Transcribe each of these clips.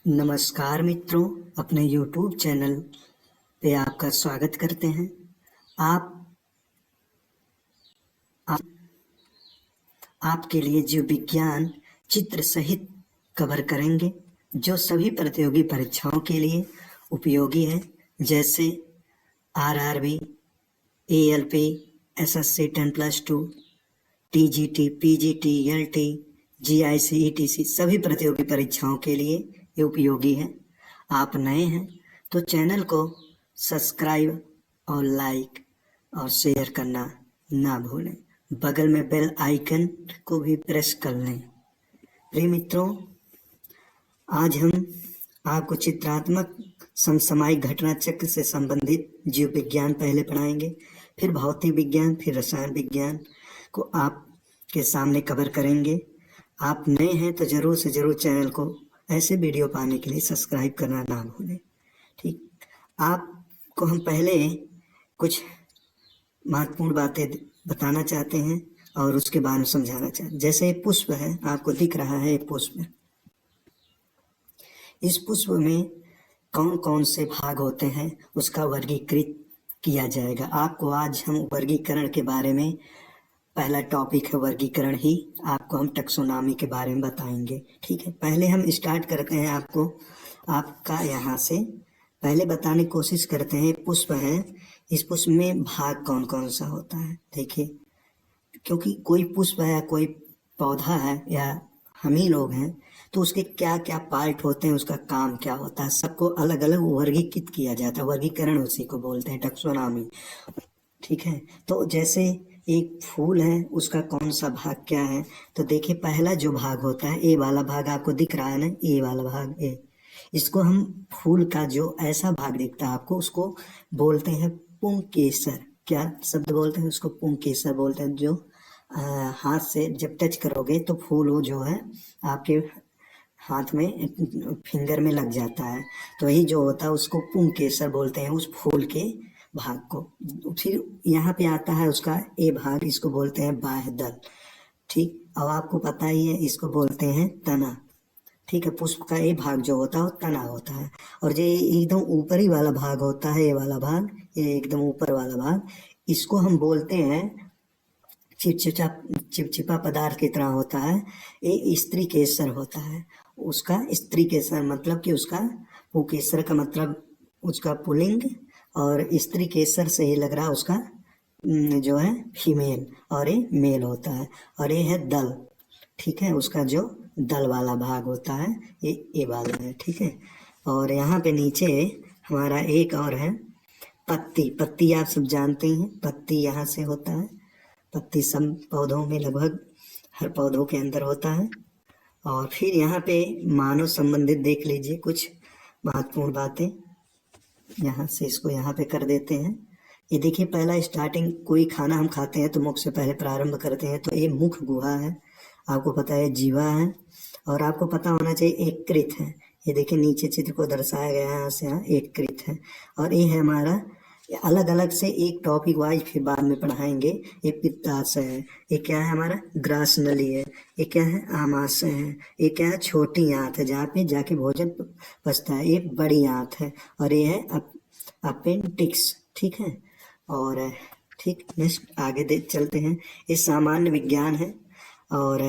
नमस्कार मित्रों, अपने YouTube चैनल पे आपका स्वागत करते हैं। आपके लिए जीव विज्ञान चित्र सहित कवर करेंगे जो सभी प्रतियोगी परीक्षाओं के लिए उपयोगी है, जैसे RRB, ALP, SSC 10+2, TGT, PGT, LT, GIC, ETC सभी प्रतियोगी परीक्षाओं के लिए ये उपयोगी है। आप नए हैं तो चैनल को सब्सक्राइब और लाइक और शेयर करना ना भूलें। बगल में बेल आइकन को भी प्रेस कर लें। प्रिय मित्रों, आज हम आपको चित्रात्मक समसामयिक घटना चक्र से संबंधित जीव विज्ञान पहले पढ़ाएंगे, फिर भौतिक विज्ञान, फिर रसायन विज्ञान को आपके सामने कवर करेंगे। आप नए हैं तो जरूर से जरूर चैनल को ऐसे वीडियो पाने के लिए सब्सक्राइब करना ना भूलें। ठीक, आपको हम पहले कुछ महत्वपूर्ण बातें बताना चाहते हैं और उसके बारे में समझाना चाहते हैं। जैसे ये पुष्प है, आपको दिख रहा है ये पुष्प। इस पुष्प में कौन कौन से भाग होते हैं उसका वर्गीकृत किया जाएगा। आपको आज हम वर्गीकरण के बारे में, पहला टॉपिक है वर्गीकरण ही, आपको हम टैक्सोनॉमी के बारे में बताएंगे। ठीक है, पहले हम स्टार्ट करते हैं आपका यहाँ से पहले बताने की कोशिश करते हैं। पुष्प है, इस पुष्प में भाग कौन कौन सा होता है। देखिए, क्योंकि कोई पुष्प है, कोई पौधा है या हम ही लोग हैं, तो उसके क्या क्या पार्ट होते हैं, उसका काम क्या होता है, सबको अलग अलग वर्गीकृत किया जाता है। वर्गीकरण उसी को बोलते हैं, टैक्सोनॉमी। ठीक है, तो जैसे एक फूल है, उसका कौन सा भाग क्या है, तो देखिए पहला जो भाग होता है, ए वाला भाग आपको दिख रहा है ना, ए वाला भाग, ए, इसको हम फूल का जो ऐसा भाग दिखता है आपको, उसको बोलते हैं पुंकेसर। क्या शब्द बोलते हैं उसको? पुंकेसर बोलते हैं। जो हाथ से जब टच करोगे तो फूल वो जो है आपके हाथ में, फिंगर में लग जाता है, तो वही जो होता है उसको पुंकेसर बोलते हैं, उस फूल के भाग को। फिर यहाँ पे आता है उसका ए भाग, इसको बोलते हैं बाह्य दल। ठीक, अब आपको पता ही है, इसको बोलते हैं तना। ठीक है, पुष्प का ए भाग जो होता है वो तना होता है। और जो एकदम ऊपरी वाला भाग होता है, ये वाला भाग, ये एकदम ऊपर वाला भाग, इसको हम बोलते हैं चिपचिपा पदार्थ की तरह होता है, ये स्त्री केसर होता है। उसका स्त्री केसर मतलब कि उसका पुंकेसर का मतलब उसका पुल्लिंग, और स्त्री केसर से ही लग रहा उसका जो है फीमेल, और ये मेल होता है। और ये है दल। ठीक है, उसका जो दल वाला भाग होता है ये वाला है। ठीक है, और यहाँ पे नीचे हमारा एक और है पत्ती। पत्ती आप सब जानते हैं, पत्ती यहाँ से होता है। पत्ती सब पौधों में, लगभग हर पौधों के अंदर होता है। और फिर यहाँ पे मानव संबंधित देख लीजिए कुछ महत्वपूर्ण बातें। यहाँ से इसको यहाँ पे कर देते हैं। ये देखिए, पहला स्टार्टिंग, कोई खाना हम खाते हैं तो मुख से पहले प्रारंभ करते हैं, तो ये मुख गुहा है, आपको पता है, जीवा है। और आपको पता होना चाहिए एक कृत है। ये देखिए नीचे चित्र को दर्शाया गया है, यहाँ से यहाँ एक कृत है। और ये है हमारा, अलग अलग से एक टॉपिक वाइज फिर बाद में पढ़ाएंगे। ये पित्ताशय है, ये क्या है हमारा, ग्रास नली है, ये क्या है, आमाशय है, ये क्या है, छोटी आंत है जहाँ पे जाके भोजन पचता है, ये बड़ी आंत है, और ये है अपेंडिक्स। ठीक है, और ठीक, नेक्स्ट आगे चलते हैं। ये सामान्य विज्ञान है और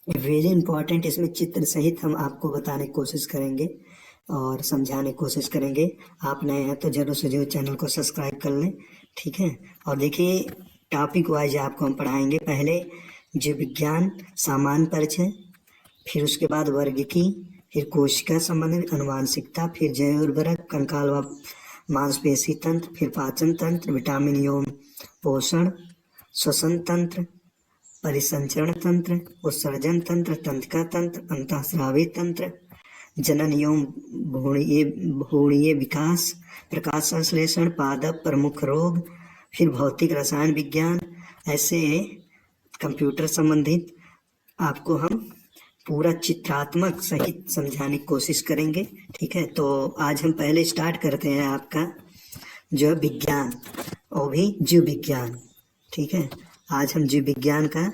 वेरी इंपॉर्टेंट। इसमें चित्र सहित हम आपको बताने की कोशिश करेंगे और समझाने की कोशिश करेंगे। आप नए हैं तो जरूर से जरूर चैनल को सब्सक्राइब कर लें। ठीक है, और देखिए टॉपिक वाइज आपको हम पढ़ाएंगे। पहले जीव विज्ञान सामान्य परिचय, फिर उसके बाद वर्ग की, फिर कोशिका संबंधी अनुवांशिकता, फिर जैव उर्वरक, कंकाल व मांसपेशी तंत्र, फिर पाचन तंत्र, विटामिन एवं पोषण, श्वसन तंत्र, परिसंचरण तंत्र, उत्सर्जन तंत्र, तंत्रिका तंत्र, अंतःस्रावी तंत्र, जनन एवं भ्रूणीय विकास, प्रकाश संश्लेषण, पादप प्रमुख रोग, फिर भौतिक रसायन विज्ञान। ऐसे कंप्यूटर संबंधित आपको हम पूरा चित्रात्मक सहित समझाने की कोशिश करेंगे। ठीक है, तो आज हम पहले स्टार्ट करते हैं आपका जो विज्ञान, वो भी जीव विज्ञान। ठीक है, आज हम जीव विज्ञान का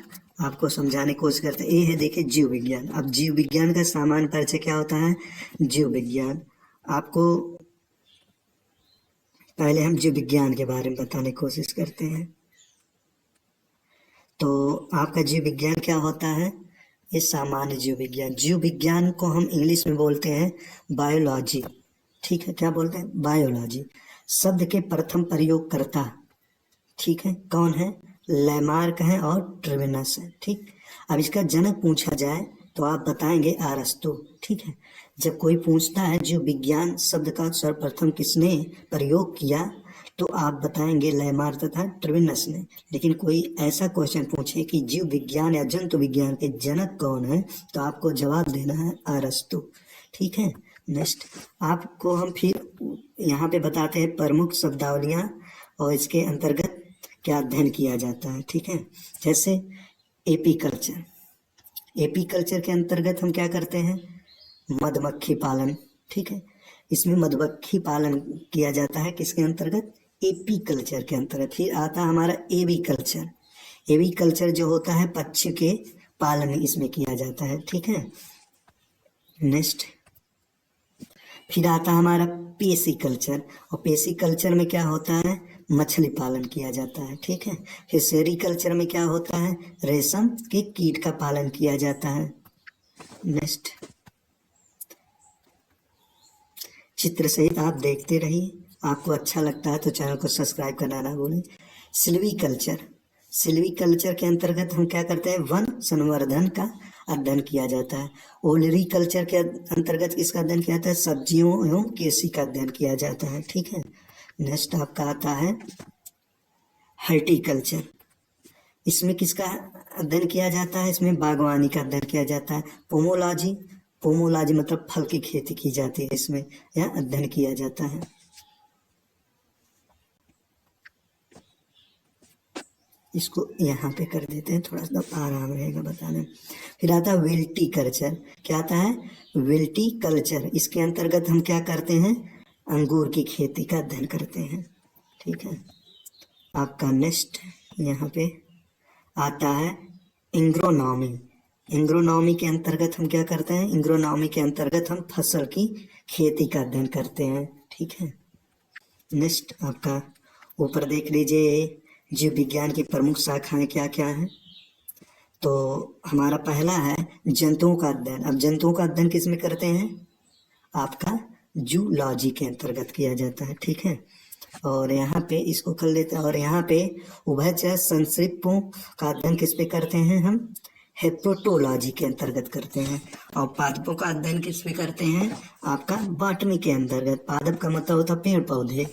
आपको समझाने की कोशिश करते हैं। ये है देखिए जीव विज्ञान। अब जीव विज्ञान का सामान्य परिचय क्या होता है? जीव विज्ञान, आपको पहले हम जीव विज्ञान के बारे में बताने की कोशिश करते हैं। तो आपका जीव विज्ञान क्या होता है? ये सामान्य जीव विज्ञान। जीव विज्ञान को हम इंग्लिश में बोलते हैं बायोलॉजी, ठीक है, क्या बोलते हैं? बायोलॉजी। शब्द के प्रथम प्रयोगकर्ता, ठीक है, कौन है? लैमार्क है और ट्रेविनस है, ठीक। अब इसका जनक पूछा जाए तो आप बताएंगे अरस्तु, ठीक है। जब कोई पूछता है जीव विज्ञान शब्द का सर्वप्रथम किसने प्रयोग किया, तो आप बताएंगे लैमार्क तथा ट्रेविनस ने। लेकिन कोई ऐसा क्वेश्चन पूछे कि जीव विज्ञान या जंतु विज्ञान के जनक कौन है, तो आपको जवाब देना है अरस्तु, ठीक है। नेक्स्ट आपको हम फिर यहाँ पे बताते हैं प्रमुख शब्दावलियाँ और इसके अंतर्गत क्या अध्ययन किया जाता है, ठीक है। जैसे एपीकल्चर, एपीकल्चर के अंतर्गत हम क्या करते हैं? मधुमक्खी पालन, ठीक है। इसमें मधुमक्खी पालन किया जाता है किसके अंतर्गत? एपीकल्चर के अंतर्गत। फिर आता है हमारा एवीकल्चर, एवीकल्चर जो होता है पक्षी के पालन इसमें किया जाता है, ठीक है। नेक्स्ट फिर आता है हमारा पेसिकल्चर, और पेसिकल्चर में क्या होता है? मछली पालन किया जाता है, ठीक है। फिर सेरिकल्चर में क्या होता है? रेशम के कीट का पालन किया जाता है। नेक्स्ट चित्र सहित आप देखते रहिए, आपको अच्छा लगता है तो चैनल को सब्सक्राइब करना ना भूलें। सिल्वीकल्चर, सिल्वीकल्चर के अंतर्गत हम क्या करते हैं? वन संवर्धन का अध्ययन किया जाता है। ओलरीकल्चर के अंतर्गत किसका अध्ययन किया जाता है? सब्जियों एवं कृषि का अध्ययन किया जाता है, ठीक है। नेक्स्ट आपका आता है हर्टिकल्चर, इसमें किसका अध्ययन किया जाता है? इसमें बागवानी का अध्ययन किया जाता है। पोमोलॉजी, पोमोलॉजी मतलब फल की खेती की जाती है, इसमें यह अध्ययन किया जाता है। इसको यहाँ पे कर देते हैं, थोड़ा सा आराम रहेगा बताने। फिर आता है विल्टीकल्चर, क्या आता है? विल्टीकल्चर। इसके अंतर्गत हम क्या करते हैं? अंगूर की खेती का अध्ययन करते हैं, ठीक है। आपका नेक्स्ट यहाँ पे आता है एग्रोनॉमी, एग्रोनॉमी के अंतर्गत हम क्या करते हैं? एग्रोनॉमी के अंतर्गत हम फसल की खेती का अध्ययन करते हैं, ठीक है। नेक्स्ट आपका ऊपर देख लीजिए जीव विज्ञान की प्रमुख शाखाएं क्या क्या हैं। तो हमारा पहला है जंतुओं का अध्ययन। अब जंतुओं का अध्ययन किस में करते हैं? आपका जूलॉजी के अंतर्गत किया जाता है, ठीक है। और यहाँ पे इसको कर लेते हैं। और यहाँ पे उभयचर संसर्पों का अध्ययन किस पे करते हैं? हम हेप्टोलॉजी के अंतर्गत करते हैं। और पादपों का अध्ययन किस पे करते हैं? आपका बॉटनी के अंतर्गत। पादप का मतलब होता है पेड़ पौधे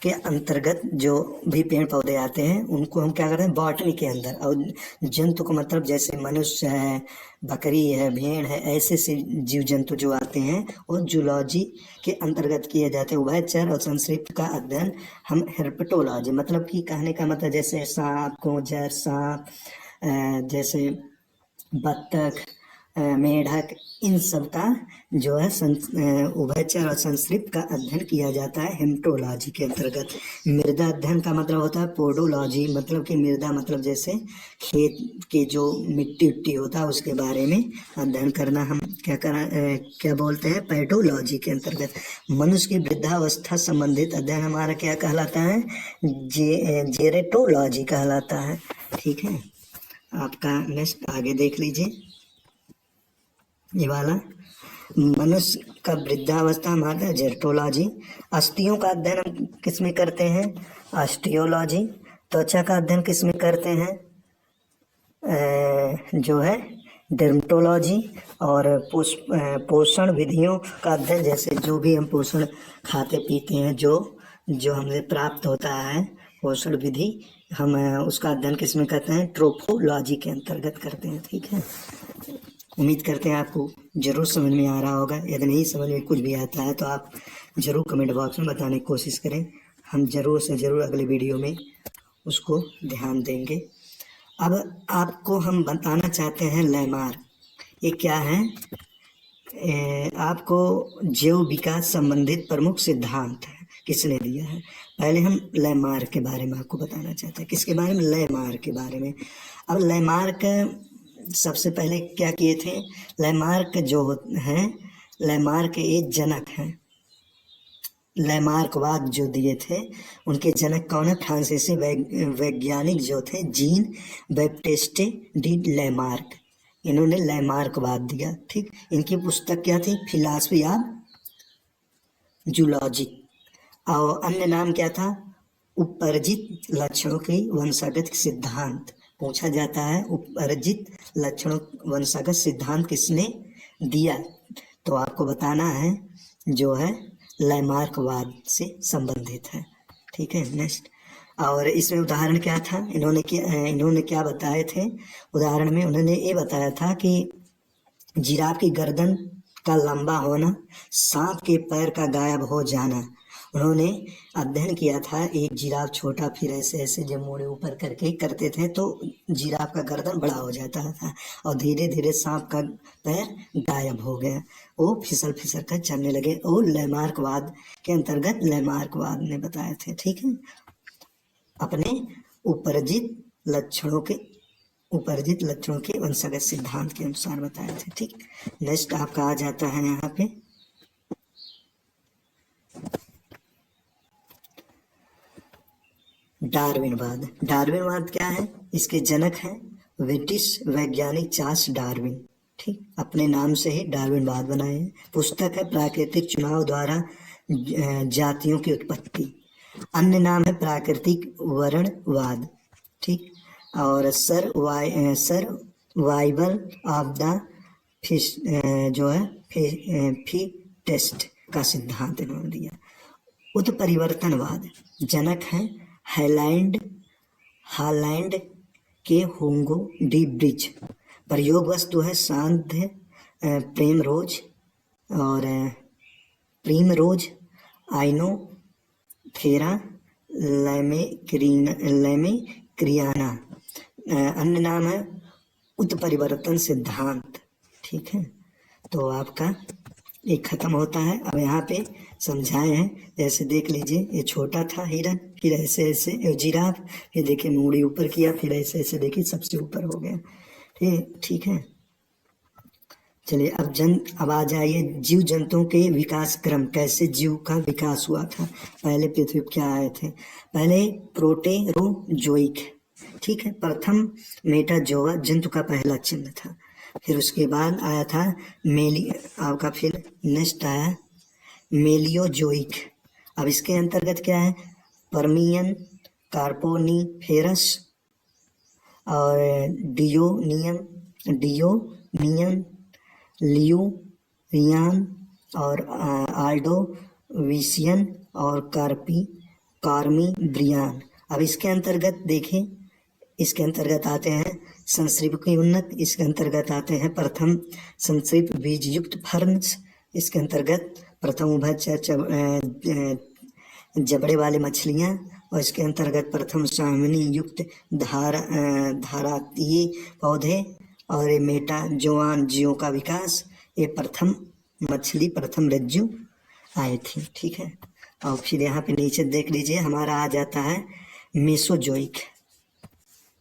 के अंतर्गत जो भी पेड़ पौधे आते हैं उनको हम क्या करते हैं? बॉटनी के अंदर। और जंतु का मतलब जैसे मनुष्य है, बकरी है, भेड़ है, ऐसे से जीव जंतु जो आते हैं वो जूलॉजी के अंतर्गत किए जाते हैं। उभयचर और संसर्प का अध्ययन हम हेर्पेटोलॉजी, मतलब कि कहने का मतलब जैसे सांप, गोजर, सांप, जैसे बत्तख, मेढक, इन सब का जो है उभयचर और संसर्प का अध्ययन किया जाता है हेम्टोलॉजी के अंतर्गत। मृदा अध्ययन का मतलब होता है पोडोलॉजी, मतलब कि मृदा मतलब जैसे खेत के जो मिट्टी उट्टी होता है उसके बारे में अध्ययन करना हम क्या बोलते हैं? पैडोलॉजी के अंतर्गत। मनुष्य की वृद्धावस्था संबंधित अध्ययन हमारा क्या कहलाता है? जेरेटोलॉजी कहलाता है, ठीक है। आपका नेक्स्ट आगे देख लीजिए, ये वाला मनुष्य का वृद्धावस्था हमारा जेरेटोलॉजी। अस्थियों का अध्ययन हम किस में करते हैं? ऑस्टियोलॉजी। त्वचा का अध्ययन किस में करते हैं? जो है डर्मेटोलॉजी। और पोषण विधियों का अध्ययन, जैसे जो भी हम पोषण खाते पीते हैं, जो हमसे प्राप्त होता है पोषण विधि, हम उसका अध्ययन किस में करते हैं? ट्रोफोलॉजी के अंतर्गत करते हैं, ठीक है। उम्मीद करते हैं आपको जरूर समझ में आ रहा होगा। यदि नहीं समझ में कुछ भी आता है तो आप जरूर कमेंट बॉक्स में बताने की कोशिश करें, हम जरूर से जरूर अगले वीडियो में उसको ध्यान देंगे। अब आपको हम बताना चाहते हैं लैमार्क, ये क्या है? आपको जैव विकास संबंधित प्रमुख सिद्धांत है, किसने दिया है? पहले हम लैमार्क के बारे में आपको बताना चाहते हैं। किसके बारे में? लैमार्क के बारे में। अब लैमार्क सबसे पहले क्या किए थे, लैमार्क जो हैं, लैमार्क एक जनक हैं, लैमार्कवाद जो दिए थे उनके जनक कौन है, फ्रांसीसी वैज्ञानिक जो थे जीन बैप्टिस्ट डी लैमार्क, इन्होंने लैमार्कवाद दिया। ठीक, इनकी पुस्तक क्या थी, फिलॉसफी ऑफ जूलॉजी, और अन्य नाम क्या था, उपरजित लक्षणों की वंशागत सिद्धांत। पूछा जाता है उपरजित लक्षणों वंशागत सिद्धांत किसने दिया, तो आपको बताना है जो है लैमार्कवाद से संबंधित है। ठीक है, नेक्स्ट। और इसमें उदाहरण क्या था, इन्होंने क्या बताए थे, उदाहरण में उन्होंने ये बताया था कि जिराफ की गर्दन का लंबा होना, सांप के पैर का गायब हो जाना। उन्होंने अध्ययन किया था, एक जिराफ छोटा, फिर ऐसे ऐसे जब मोड़े ऊपर करके करते थे तो जिराफ का गर्दन बड़ा हो जाता था, और धीरे धीरे सांप का पैर गायब हो गया, वो फिसल फिसल कर चलने लगे। वो लैमार्कवाद के अंतर्गत लैमार्कवाद ने बताए थे। ठीक है, अपने उपरजित लक्षणों के वंशागत सिद्धांत के अनुसार बताए थे। ठीक, नेक्स्ट आपका आ जाता है यहाँ पे डार्विनवाद। डार्विनवाद क्या है, इसके जनक हैं ब्रिटिश वैज्ञानिक चार्ल्स डार्विन। ठीक, अपने नाम से ही डार्विनवाद बनाए हैं। पुस्तक है प्राकृतिक चुनाव द्वारा जातियों की उत्पत्ति। अन्य नाम है प्राकृतिक वर्णवाद। ठीक, और सर्वाइवल ऑफ द जो है फिटेस्ट का सिद्धांत इन्होंने दिया। उत्परिवर्तनवाद, जनक है हालैंड के हुंगो डी ब्रिज। प्रयोग वस्तु है सांध्य प्रीमरोज आइनोथेरा लैमेक्रियाना। अन्य नाम है उत्परिवर्तन सिद्धांत। ठीक है, तो आपका एक खत्म होता है। अब यहाँ पे समझाए हैं, जैसे देख लीजिए, ये छोटा था हिरन, फिर ऐसे ऐसे जिराफ, फिर देखिए मूड़ी ऊपर किया, फिर ऐसे ऐसे देखिए सबसे ऊपर हो गया। ठीक है, चलिए अब आ जाइए जीव जंतुओं के विकास क्रम, कैसे जीव का विकास हुआ था। पहले पृथ्वी पर क्या आए थे, पहले प्रोटेरोजोइक। ठीक है, प्रथम मेटाजोआ जंतु का पहला चिन्ह था। फिर उसके बाद आया था आपका फिर नेक्स्ट आया मेलियोजोइक। अब इसके अंतर्गत क्या है, पर्मियन, कार्बोनिफेरस और डियोनियन, लियूरियन और आर्डोविशियन और कार्मीब्रियन। अब इसके अंतर्गत देखें, इसके अंतर्गत आते हैं संश्रिप की उन्नत, इसके अंतर्गत आते हैं प्रथम संश्रिप बीज युक्त फर्न्स, इसके अंतर्गत प्रथम उभयचर जबड़े वाले मछलियाँ, और इसके अंतर्गत प्रथम सामिनी युक्त धारातीय पौधे, और ये मेटाजोआन जीवों का विकास, ये प्रथम मछली, प्रथम रज्जु आए थे। ठीक है, और फिर यहाँ पे नीचे देख लीजिए, हमारा आ जाता है मेसोजोइक,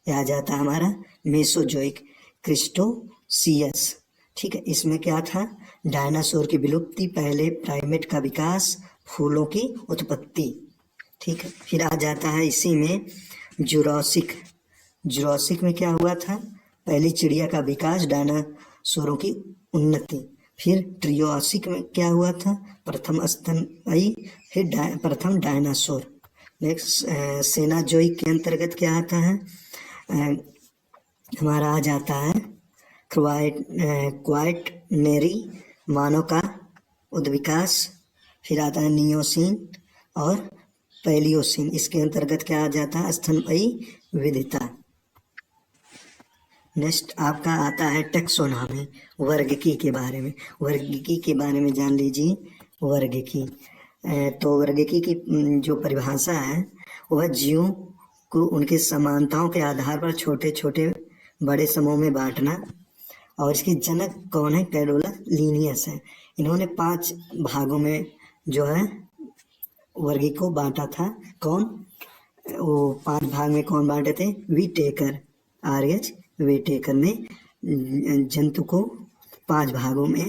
आ जाता है हमारा मेसोजोइक क्रिस्टोसियस। ठीक है, इसमें क्या था, डायनासोर की विलुप्ति, पहले प्राइमेट का विकास, फूलों की उत्पत्ति। ठीक है, फिर आ जाता है इसी में जुरासिक में क्या हुआ था, पहली चिड़िया का विकास, डायनासोरों की उन्नति। फिर ट्रियोसिक में क्या हुआ था, प्रथम स्तनपायी, फिर प्रथम डायनासोर। नेक्स्ट सेनाजोइक के अंतर्गत क्या आता है, हमारा आ जाता है क्वाइटनेरी, मानव का उद्विकास। फिर आता है नियोसीन और पैलियोसीन, इसके अंतर्गत क्या आ जाता है, स्तनपायी विविधता। नेक्स्ट आपका आता है टेक्सोनॉमी, वर्गीकी के बारे में। वर्गीकी के बारे में जान लीजिए, वर्गीकी। तो वर्गीकी की जो परिभाषा है, वह जीवों को उनकी समानताओं के आधार पर छोटे छोटे बड़े समूह में बांटना, और इसके जनक कौन है, कैरोलस लीनियस है। इन्होंने 5 भागों में जो है वर्गीकी को बांटा था। कौन, वो 5 भाग में कौन बांटे थे, वीटेकर, आर्यच वीटेकर ने जंतु को 5 भागों में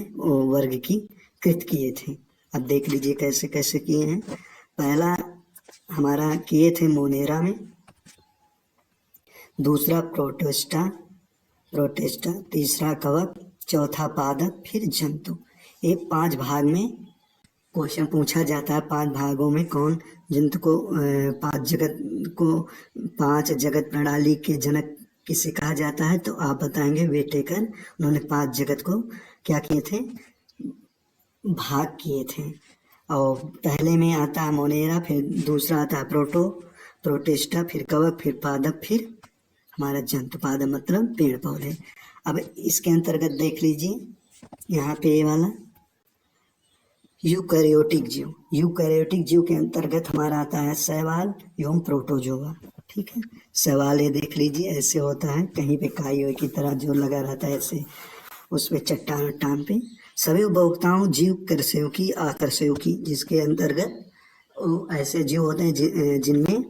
वर्गीकृत किए थे। अब देख लीजिए कैसे कैसे किए हैं। पहला हमारा किए थे मोनेरा में, दूसरा प्रोटेस्टा, तीसरा कवक, चौथा पादप, फिर जंतु। ये 5 भाग में क्वेश्चन पूछा जाता है। 5 भागों में कौन जंतु को 5 जगत प्रणाली के जनक किसे कहा जाता है, तो आप बताएंगे वेटेकर। उन्होंने 5 जगत को क्या किए थे, भाग किए थे। और पहले में आता है मोनेरा, फिर दूसरा आता है प्रोटेस्टा, फिर कवक, फिर पादप, फिर हमारा जंतु। पादप मतलब पेड़ पौधे। अब इसके अंतर्गत देख लीजिए यहाँ पे ये वाला यूकैरियोटिक जीव के अंतर्गत हमारा आता है शैवाल एवं प्रोटोजोआ। ठीक है, शैवाल ये देख लीजिए ऐसे होता है, कहीं पे काई की तरह जो लगा रहता है ऐसे, उस पे चट्टान पे। सभी उपभोक्ताओं जीव करसेवकी आकर्षेवकी, जिसके अंतर्गत ऐसे जीव होते हैं जिनमें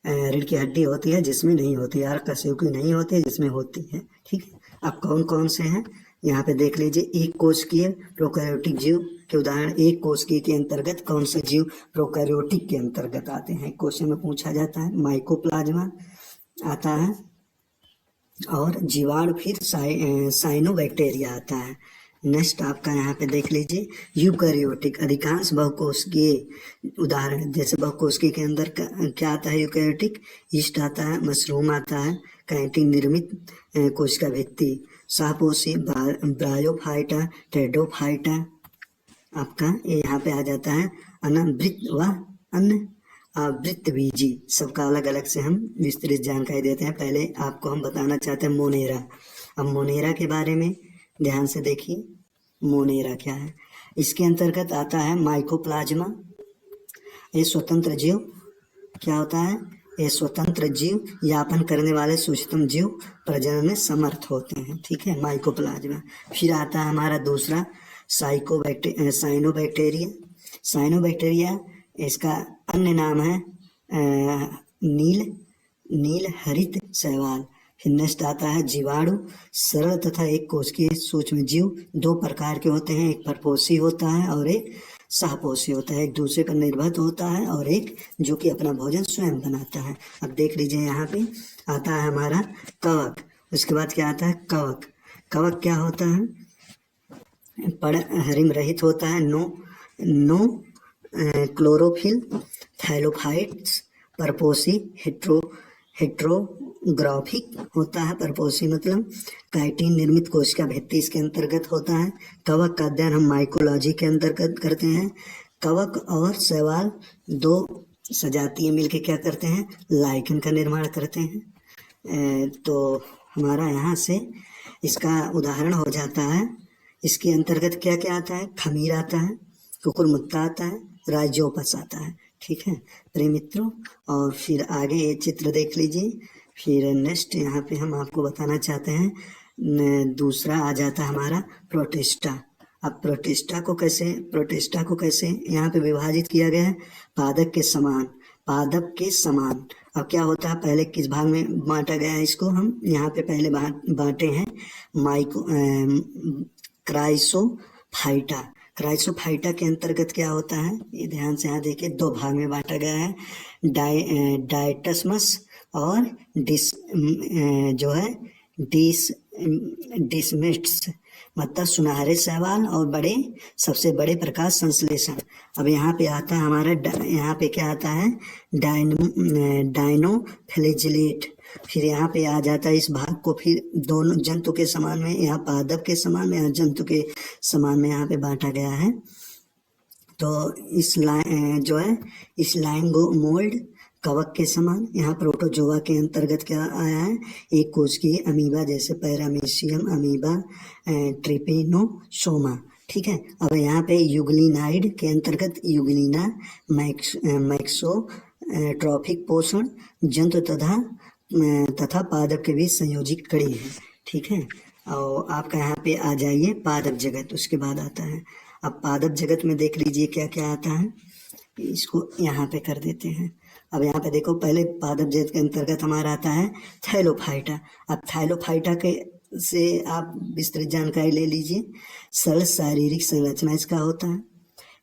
रीढ़ की हड्डी होती है, जिसमें नहीं होती है, आकर्षेवकी नहीं होती है, जिसमें होती है। ठीक है, अब कौन कौन से हैं यहाँ पे देख लीजिए। एक कोशिकीय प्रोकैरियोटिक जीव के उदाहरण, एक कोशिकीय के अंतर्गत कौन से जीव प्रोकैरियोटिक के अंतर्गत आते हैं, क्वेश्चन में पूछा जाता है। माइकोप्लाज्मा आता है और जीवाणु, फिर साइनोबैक्टीरिया आता है। नेक्स्ट आपका यहाँ पे देख लीजिए यूकैरियोटिक, अधिकांश बहुकोशिकीय उदाहरण, जैसे बहुकोशिकीय के अंदर क्या आता है, यूकैरियोटिक यीस्ट आता है, मशरूम आता है, कैटिन निर्मित कोशिका भित्ति, शाहपोशी, ब्रायोफाइटा, टेरिडोफाइटा। आपका ये यहाँ पे आ जाता है अनावृत व आवृतबीजी। सबका अलग अलग से हम विस्तृत जानकारी देते हैं। पहले आपको हम बताना चाहते हैं मोनेरा। अब मोनेरा के बारे में ध्यान से देखिए, मोनेरा क्या है। इसके अंतर्गत आता है माइकोप्लाज्मा। ये स्वतंत्र जीव क्या होता है, ये स्वतंत्र जीव, यापन करने वाले सूक्ष्म जीव, प्रजनन में समर्थ होते हैं। ठीक है, माइकोप्लाज्मा। फिर आता है हमारा दूसरा साइनोबैक्टीरिया। इसका अन्य नाम है नील हरित शैवाल। फिर नेक्स्ट आता है जीवाणु, सरल तथा एक कोशिकीय सूक्ष्म जीव। 2 प्रकार के होते हैं, एक परपोषी होता है और एक शाहपोषी होता है। एक दूसरे पर निर्भर होता है और एक जो कि अपना भोजन स्वयं बनाता है। अब देख लीजिए यहाँ पे आता है हमारा कवक। उसके बाद क्या आता है कवक। कवक क्या होता है, हरिम रहित होता है, नो क्लोरोफिल, थैलोफाइट्स, परपोषी, हेट्रोग्राफिक होता है। परपोषी मतलब काइटिन निर्मित कोशिका भित्ति इसके अंतर्गत होता है। कवक का अध्ययन हम माइकोलॉजी के अंतर्गत करते हैं। कवक और शैवाल 2 सजातीय मिलके क्या करते हैं, लाइकन का निर्माण करते हैं। तो हमारा यहाँ से इसका उदाहरण हो जाता है। इसके अंतर्गत क्या क्या आता है, खमीर आता है, कुकुरमुत्ता आता है, राइजोपस आता है। ठीक है प्रिय मित्रों, और फिर आगे ये चित्र देख लीजिए। फिर नेक्स्ट यहाँ पे हम आपको बताना चाहते हैं, दूसरा आ जाता है हमारा प्रोटिस्टा। अब प्रोटिस्टा को कैसे यहाँ पे विभाजित किया गया है, पादप के समान। अब क्या होता है, पहले किस भाग में बांटा गया है इसको, हम यहाँ पे पहले बांटे हैं क्राइसोफाइटा के अंतर्गत क्या होता है, ये ध्यान से यहाँ देखिए 2 भाग में बांटा गया है, डायटस्मस और डिसमिस्ट्स, मतलब सुनहरे शैवाल और सबसे बड़े प्रकाश संश्लेषण। अब यहाँ पे आता है हमारा यहाँ पे क्या आता है, डायनोफ्लैजिलेट। फिर यहाँ पे आ जाता है इस भाग को, फिर दोनों जंतु के समान में, यहाँ पादप के समान में, यहाँ जंतु के समान में यहाँ पे बांटा गया है। तो इस लाइंगो मोल्ड कवक के समान। यहाँ प्रोटोजोआ के अंतर्गत क्या आया है, एक कोशिकीय अमीबा जैसे पैरामीशियम अमीबा, ट्रिपेनोसोमा। ठीक है, अब यहाँ पे यूग्लिनाइड के अंतर्गत यूग्लिना मैक्सोट्रॉफिक पोषण जंतु तथा पादप के बीच संयोजित कड़ी है। ठीक है, और आपका यहाँ पे आ जाइए पादप जगत, उसके बाद आता है। अब पादप जगत में देख लीजिए क्या क्या आता है, इसको यहाँ पे कर देते हैं। अब यहाँ पे देखो, पहले पादप जगत के अंतर्गत हमारा आता है थैलोफाइटा। अब थैलोफाइटा के से आप विस्तृत जानकारी ले लीजिए। सरल शारीरिक संरचना इसका होता है।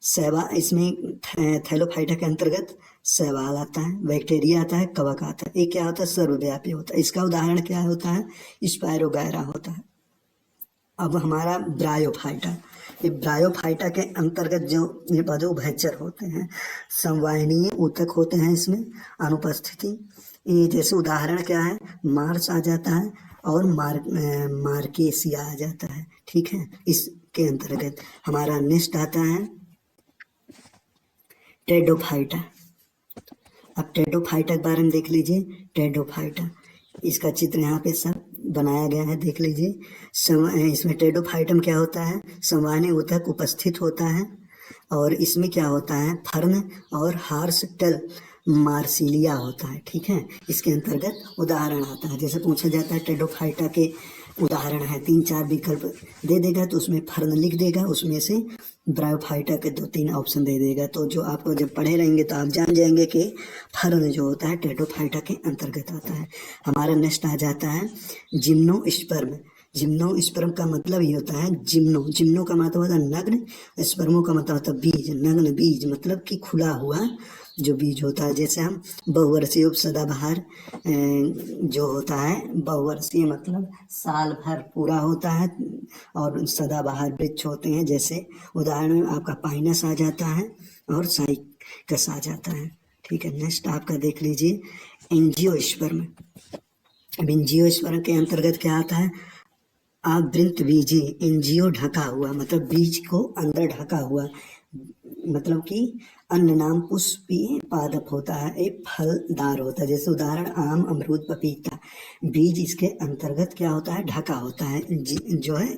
शैवाल, इसमें थैलोफाइटा के अंतर्गत शैवाल आता है, बैक्टीरिया आता है, कवक आता है। ये क्या होता है? सर्वव्यापी होता है। इसका उदाहरण क्या होता है? स्पायरोगायरा होता है। अब हमारा ब्रायोफाइटा, ये ब्रायोफाइटा के अंतर्गत जो ये पौधे उभयचर होते हैं, संवाहनीय ऊतक होते हैं इसमें अनुपस्थिति। ये जैसे उदाहरण क्या है? मार्च आ जाता है और मार्केसिया आ जाता है। ठीक है, इसके अंतर्गत हमारा नेक्स्ट आता है टेडोफाइटा। अब टेडोफाइटा के बारे में देख लीजिए। टेडोफाइटा, इसका चित्र यहाँ पे सब बनाया गया है, देख लीजिए। इसमें टेडोफाइटम क्या होता है? संवहनी ऊतक उपस्थित होता है और इसमें क्या होता है? फर्न और हार्स टेल मार्सिलिया होता है। ठीक है, इसके अंतर्गत उदाहरण आता है। जैसे पूछा जाता है टेडोफाइटा के उदाहरण है, 3-4 विकल्प दे देगा तो उसमें फर्न लिख देगा, उसमें से ब्रायोफाइटा के 2-3 ऑप्शन दे देगा। तो जो आपको जब पढ़े रहेंगे तो आप जान जाएंगे कि फर्न जो होता है टेडोफाइटा के अंतर्गत आता है। हमारा नेक्स्ट आ जाता है जिम्नोस्पर्म। जिम्नोस्पर्म का मतलब ये होता है, जिम्नो का मतलब होता है नग्न, स्पर्मो का मतलब होता है बीज। नग्न बीज मतलब कि खुला हुआ जो बीज होता है। जैसे हम बहुवर्षीय सदाबहार जो होता है, बहुवर्षीय मतलब साल भर पूरा होता है, और सदाबहार वृक्ष होते हैं। जैसे उदाहरण में आपका पाइनस आ जाता है और साइकस आ जाता है। ठीक है, नेक्स्ट आपका देख लीजिए एंजियोस्पर्म। अब एंजियोस्पर्म के अंतर्गत क्या आता है? आवृत बीजी, एंजियो ढका हुआ मतलब बीज को अंदर ढका हुआ, मतलब कि अन्य नाम पुष्पीय पादप होता है, एक फलदार होता है। जैसे उदाहरण आम, अमरूद, पपीता। बीज इसके अंतर्गत क्या होता है? ढका होता है, जो है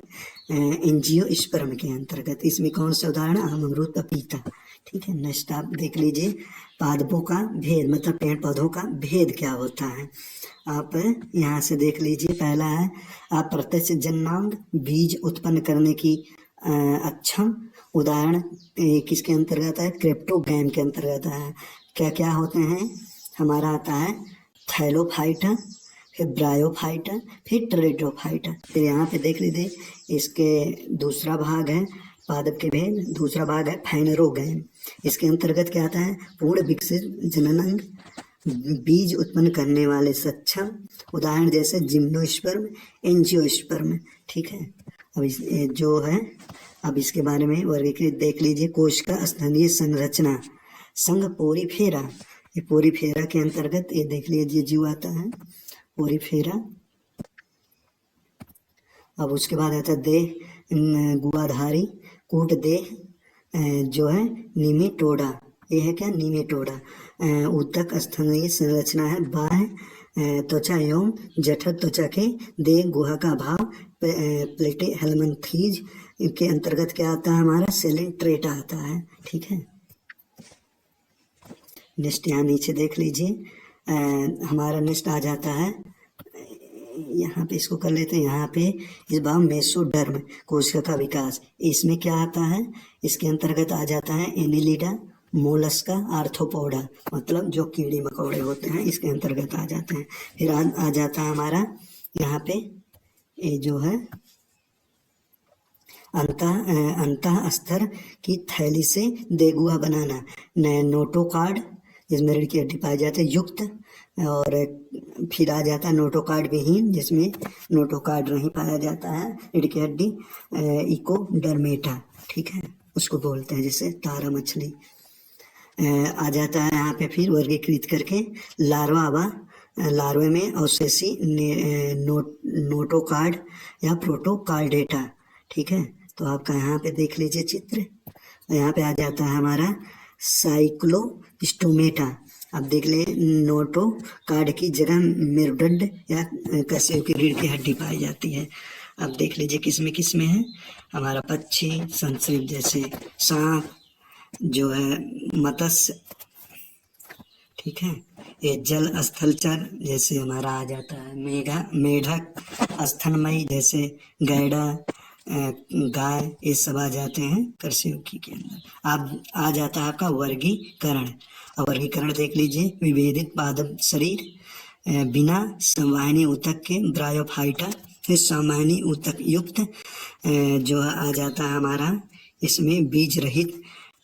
एंजियोस्पर्म के अंतर्गत। इसमें कौन सा उदाहरण? आम, अमरूद, पपीता। ठीक है, नेक्स्ट आप देख लीजिए पादपों का भेद, मतलब पेड़ पौधों का भेद क्या होता है। आप यहाँ से देख लीजिए। पहला है अप्रत्यक्ष जन्मांग, बीज उत्पन्न करने की अक्षम। उदाहरण किसके अंतर्गत है? क्रिप्टोगैम के अंतर्गत है। क्या क्या होते हैं? हमारा आता है थैलोफाइटा, फिर ब्रायोफाइटा, फिर टेरिडोफाइटा। फिर यहाँ पे देख लीजिए इसके दूसरा भाग है पादप के भेद, दूसरा भाग है फाइनेरोगैम। इसके अंतर्गत क्या आता है? पूर्ण विकसित जननांग, बीज उत्पन्न करने वाले सक्षम। उदाहरण जैसे जिम्नोस्पर्म, एंजियोस्पर्म। ठीक है, अब इस जो है, अब इसके बारे में वर्गीकृत देख लीजिए। कोश का स्थानीय संरचना, संघ पोरीफेरा। ये पोरीफेरा के अंतर्गत ये देख लीजिए जीव आता है, पोरीफेरा। अब उसके बाद आता है देह गुआधारी, कूट देह जो है निमेटोडा। ये है क्या? निमेटोडा। ऊतक स्थानीय संरचना है, बाह्य त्वचा एवं जठर त्वचा के देह गुहा का भाव, प्लेटे हेलमंथीज के अंतर्गत क्या आता है? हमारा सेलेंट्रेटा आता है। ठीक है, नेक्स्ट यहाँ नीचे देख लीजिए। हमारा नेक्स्ट आ जाता है, यहाँ पे इसको कर लेते हैं। यहाँ पे इस भाव मेसोडर्म, कोशिका का विकास। इसमें क्या आता है? इसके अंतर्गत आ जाता है एनिलिडा, मोलस्का, आर्थ्रोपोडा, मतलब जो कीड़े मकोड़े होते हैं इसके अंतर्गत आ जाते हैं। फिर आ जाता है हमारा यहाँ पे ये जो है अंतः स्तर की थैली से देगुआ बनाना, नोटोकार्ड, जिसमें रीढ़ की हड्डी पाई जाती है, युक्त। और फिर आ जाता है नोटोकार्ड विहीन, जिसमें नोटोकार्ड नहीं पाया जाता है, रीढ़ की हड्डी, इकोडर्मेटा। ठीक है, उसको बोलते हैं जैसे तारा मछली। आ जाता है यहाँ पे फिर वर्गीकृत करके लार्वे में अवशेषी नोटोकार्ड या प्रोटोकार्डेटा। ठीक है, तो आपका यहाँ पे देख लीजिए चित्र। यहाँ पे आ जाता है हमारा साइक्लोस्टोमेटा। अब देख ले, नोटोकार्ड की जगह मेरुदंड या कशेरुकी की रीढ़ की हड्डी पाई जाती है। अब देख लीजिए किसमें है? हमारा पक्षी, संसर्ग जैसे सांप, जो है मत्स्य। ठीक है, ये जल स्थलचर जैसे हमारा आ जाता है मेढक, स्तनमयी जैसे गैड़ा, गाय, ये सब आ जाते हैं कर्षेरुकी के अंदर। अब आ जाता है आपका वर्गीकरण। वर्गीकरण देख लीजिए। विभेदित पादप शरीर बिना संवाहनी ऊतक के ब्रायोफाइटा फिर सामान्य ऊतक युक्त जो आ जाता है हमारा, इसमें बीज रहित,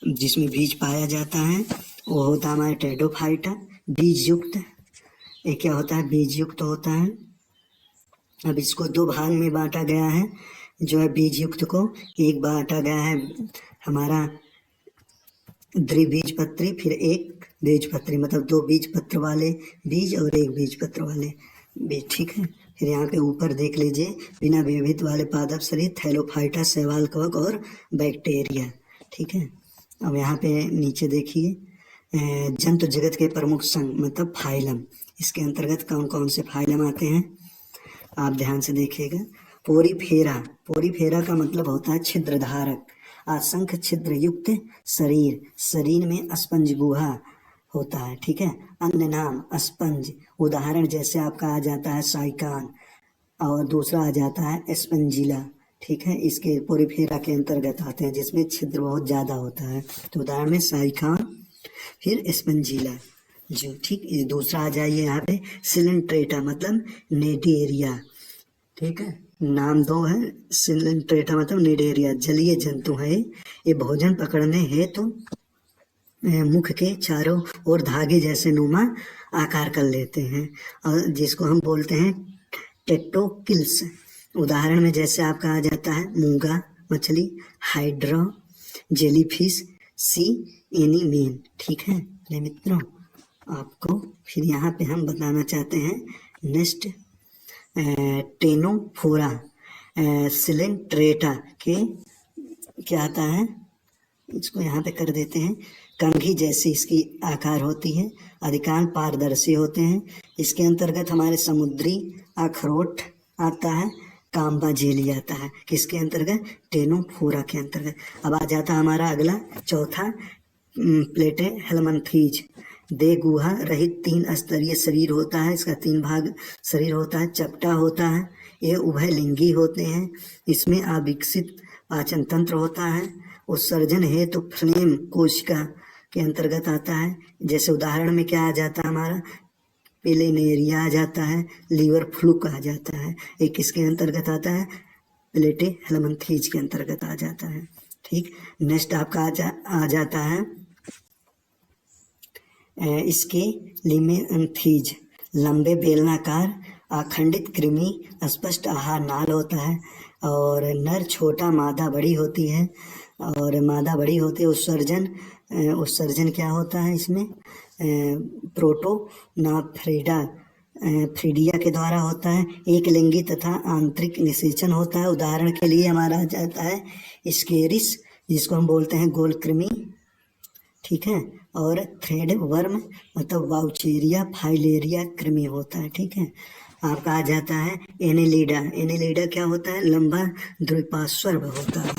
जिसमें बीज पाया जाता है, वो होता है हमारा टेडोफाइटा। बीज युक्त, ये क्या होता है, बीज युक्त होता है। अब इसको दो भाग में बांटा गया है, जो है बीज युक्त को। एक बांटा गया है हमारा द्विबीजपत्री, फिर एक बीजपत्री, मतलब दो बीज पत्र वाले बीज और एक बीज पत्र वाले बीज, ठीक है। फिर यहाँ पे ऊपर देख लीजिए, बिना विभेद वाले पादप शरीर, थैलोफाइटा, शैवाल कवक और बैक्टीरिया, ठीक है। अब यहाँ पे नीचे देखिए, जंतु जगत के प्रमुख संघ मतलब फाइलम, इसके अंतर्गत कौन कौन से फाइलम आते हैं आप ध्यान से देखिएगा। पोरीफेरा, पोरीफेरा का मतलब होता है छिद्रधारक, असंख्य छिद्र युक्त शरीर, शरीर में स्पंज गुहा होता है, ठीक है। अन्य नाम स्पंज, उदाहरण जैसे आपका आ जाता है साइकान, और दूसरा आ जाता है स्पंजिला, ठीक है। इसके पोरीफेरा के अंतर्गत आते हैं, जिसमें छिद्र बहुत ज़्यादा होता है, तो उदाहरण में साइकान, फिर स्पंजिला जो, ठीक। दूसरा आ जाइए यहाँ पे सिलेंट्रेटा मतलब नेडेरिया, ठीक है। नाम दो है, सिलेंट्रेटा मतलब निडेरिया, जलीय जंतु है। ये भोजन पकड़ने हेतु मुख के चारों ओर धागे जैसे नुमा आकार कर लेते हैं, और जिसको हम बोलते हैं टेट्रोकिल्स। उदाहरण में जैसे आपका आ जाता है मूंगा मछली, हाइड्रा, जेलीफिश, सी एनीमेन, ठीक है। ले मित्रों, आपको फिर यहाँ पे हम बताना चाहते हैं नेक्स्ट टेनोफोरा सिलेंट्रेटा के क्या आता है, इसको यहाँ पे कर देते हैं। कंघी जैसी इसकी आकार होती है, अधिकांश पारदर्शी होते हैं। इसके अंतर्गत हमारे समुद्री अखरोट आता है, काम्बा जेली आता है, किसके अंतर्गत, टेनोफोरा के अंतर्गत। अब आ जाता है हमारा अगला चौथा प्लेटे हेलमंथीज, दे गुहा रहित 3 स्तरीय शरीर होता है, इसका 3 भाग शरीर होता है, चपटा होता है, ये उभयलिंगी होते हैं, इसमें अविकसित पाचन तंत्र होता है, उत्सर्जन है तो फ्लेम कोशिका के अंतर्गत आता है। जैसे उदाहरण में क्या आ जाता है हमारा, पेलेनेरिया आ जाता है, लीवर फ्लूक आ जाता है, ये किसके अंतर्गत आता है, प्लेटे हेलमंथीज के अंतर्गत आ जाता है, ठीक। नेक्स्ट आपका आ जाता है इसके लिमेंथीज, लंबे बेलनाकार अखंडित कृमि स्पष्ट आहार नाल होता है, और नर छोटा मादा बड़ी होती है, और मादा बड़ी होती है। उत्सर्जन क्या होता है इसमें, प्रोटोनाफ्रीडा फ्रीडिया के द्वारा होता है। एक लिंगी तथा आंतरिक निषेचन होता है, उदाहरण के लिए हमारा आ जाता है स्केरिस, जिसको हम बोलते हैं गोल कृमि, ठीक है। और थ्रेड वर्म मतलब वाउचेरिया फाइलेरिया कृमि होता है, ठीक है। आपका आ जाता है एनेलिडा, एनेलिडा क्या होता है, लंबा द्विपार्श्व होता है,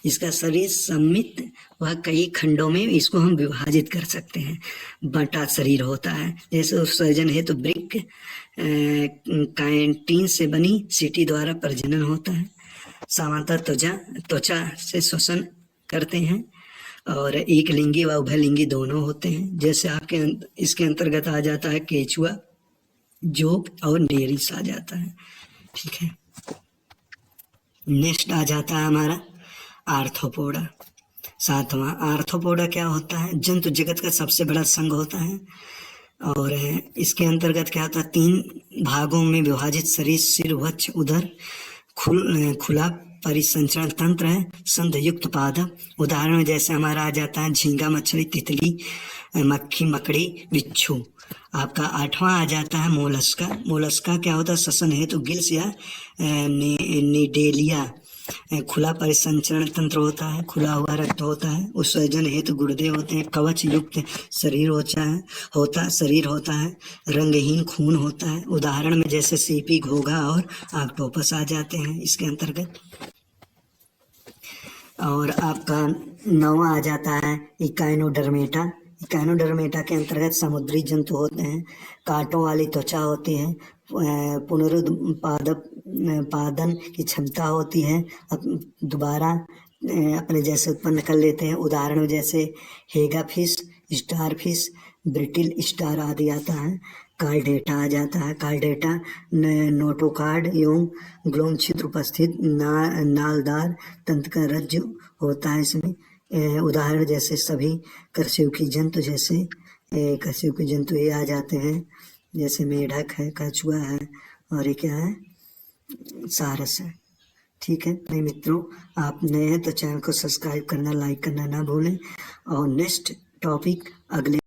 इसका शरीर सम्मित वह कई खंडों में इसको हम विभाजित कर सकते हैं, बटा शरीर होता है। जैसे उत्सर्जन है तो ब्रिक काइटिन से बनी सीटी द्वारा प्रजनन होता है, सामान्यतः त्वचा से श्वसन करते हैं, और एक लिंगी व उभयलिंगी दोनों होते हैं। जैसे आपके इसके अंतर्गत आ जाता है केचुआ, जोक और नेरिस आ जाता है, ठीक है। नेक्स्ट आ जाता है हमारा आर्थ्रोपोडा, 7वां। आर्थ्रोपोडा क्या होता है, जंतु जगत का सबसे बड़ा संघ होता है, और इसके अंतर्गत क्या होता है, 3 भागों में विभाजित शरीर, सिर, वक्ष, उदर, खुला परिसंचरण तंत्र है, संधयुक्त पादप। उदाहरण में जैसे हमारा आ जाता है झींगा मछली, तितली, मक्खी, मकड़ी, बिच्छू। आपका 8वां आ जाता है मोलस्का। मोलस्का क्या होता है, श्वसन हेतु गिल्स या निडेलिया, खुला परिसंचरण तंत्र होता है, खुला हुआ रक्त होता है, उत्सर्जन हेतु गुर्दे होते हैं, कवच युक्त शरीर होता है, रंगहीन खून होता है। उदाहरण में जैसे सीपी, घोघा और ऑक्टोपस आ जाते हैं इसके अंतर्गत। और आपका 9वां आ जाता है इकाइनोडर्मेटा। इकाइनोडर्मेटा के अंतर्गत समुद्री जंतु होते हैं, कांटों वाली त्वचा होती है, पुनरुत्पादन की क्षमता होती है, दोबारा अपने जैसे उत्पन्न कर लेते हैं। उदाहरण में जैसे हेगा fish, star fish, brittle star आदि आता है। कार्ड डेटा आ जाता है। कार्ड डेटा नोटोकार्ड एवं ग्लोम छिद्र उपस्थित नालदार तंत्र का रज्जु होता है इसमें। उदाहरण जैसे सभी कर्शेरुकी जंतु जैसे कर्शेरुकी जंतु ये आ जाते हैं, जैसे मेढक है, कछुआ है और ये क्या है, सारस है। ठीक है मेरे मित्रों, आप नए हैं तो चैनल को सब्सक्राइब करना, लाइक करना ना भूलें। और नेक्स्ट टॉपिक अगले